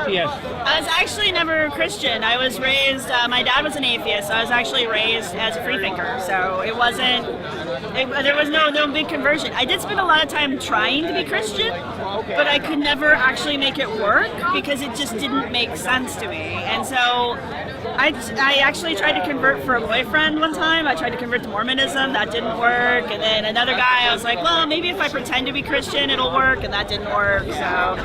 atheist? I was actually never Christian. I was raised, my dad was an atheist, so I was actually raised as a free thinker. So it wasn't, there was no big conversion. I did spend a lot of time trying to be Christian, but I could never actually make it work because it just didn't make sense to me. And so I actually tried to convert for a boyfriend one time. I tried to convert to Mormonism. That didn't work. And then another guy, I was like, well, maybe if I pretend to be Christian, it'll work. And that didn't work. So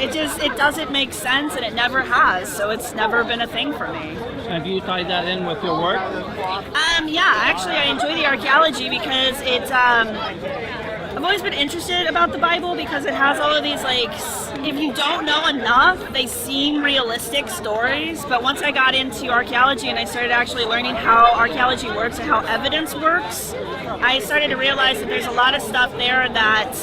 it doesn't make sense, and it never has. So it's never been a thing for me. And do you tie that in with your work? Yeah, actually, I enjoy the archaeology because it's, I've always been interested about the Bible because it has all of these, like, if you don't know enough, they seem realistic stories. But once I got into archaeology and I started actually learning how archaeology works and how evidence works, I started to realize that there's a lot of stuff there that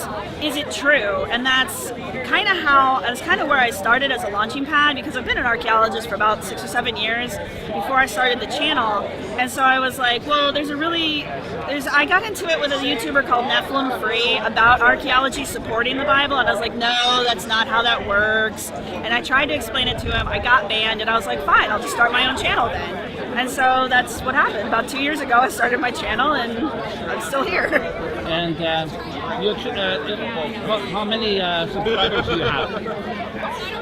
isn't true. And that's kind of where I started as a launching pad, because I've been an archaeologist for about 6 or 7 years before I started the channel. And so I was like, well, I got into it with a YouTuber called Nephilim Free about archaeology supporting the Bible, and I was like, no, that's not how that works. And I tried to explain it to him. I got banned, and I was like, fine, I'll just start my own channel then. And so that's what happened. About 2 years ago, I started my channel, and I'm still here. And how many subscribers do you have?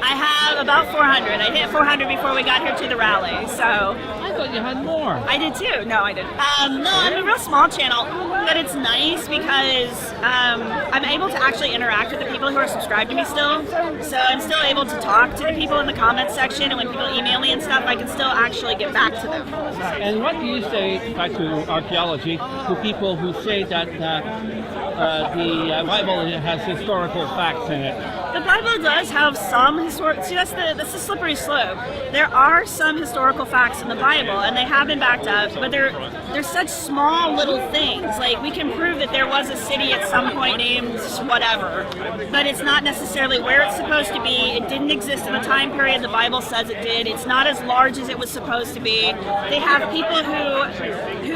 I have about 400. I hit 400 before we got here to the rally, so... I thought you had more. I did too. No, I didn't. No, I'm a real small channel, but it's nice because I'm able to actually interact with the people who are subscribed to me still. So I'm still able to talk to the people in the comments section, and when people email me and stuff, I can still actually get back to them. And what do you say, back to archaeology, to people who say that the Bible has historical facts in it? The Bible does have some historical... See, that's the slippery slope. There are some historical facts in the Bible, and they have been backed up, but they're such small little things. Like, we can prove that there was a city at some point named whatever, but it's not necessarily where it's supposed to be. It didn't exist in the time period the Bible says it did. It's not as large as it was supposed to be. They have people who,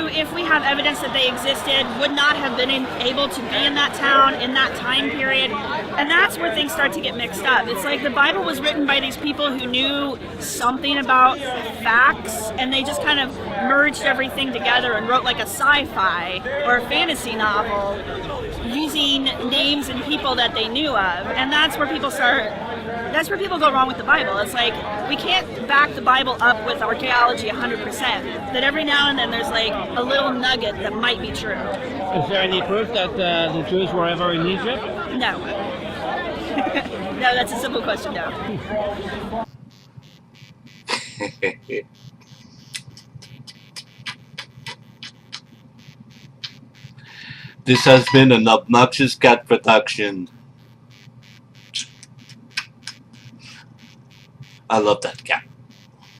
if we have evidence that they existed, would not have been able to be in that town in that time period. And that's where things start to get mixed up. It's like the Bible was written by these people who knew something about facts, and they just kind of merged everything together and wrote like a sci-fi or a fantasy novel using names and people that they knew of. And that's where people go wrong with the Bible. It's like, we can't back the Bible up with archaeology 100%. That every now and then there's like a little nugget that might be true. Is there any proof that the Jews were ever in Egypt? No. No, that's a simple question, no. This has been an Obnoxious Cat production. I love that cat.